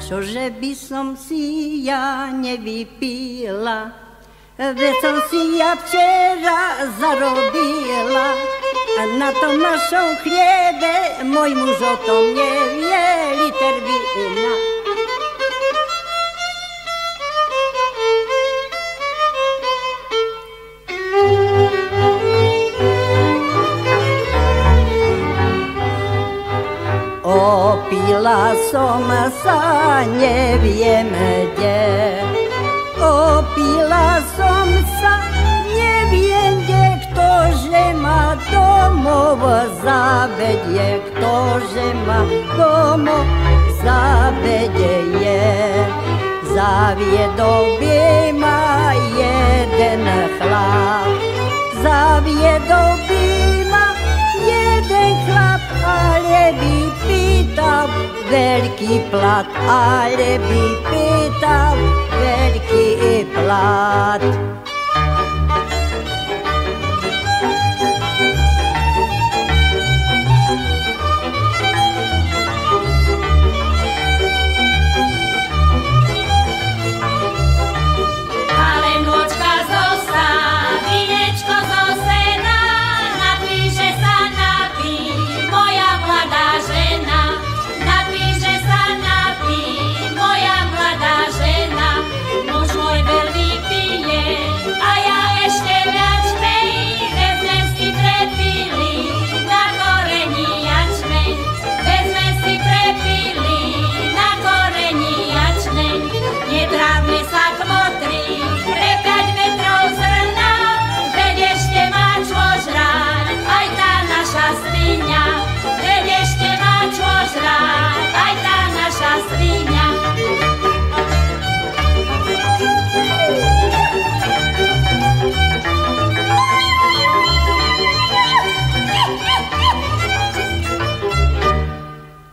čože by som si ja nevypila, veď som si ja včera zarobila. A na tom našom chliebe môj muž o tom nevie, liter vína. Opila som sa neviem kde, opila som sa neviem kde, ktože ma domov zavedie, ktože ma domov zavedie. Zaviedol by ma jeden chlap, zaviedol by ma jeden chlap, ale by pýtal veľký plat, ale by pýtal veľký plat.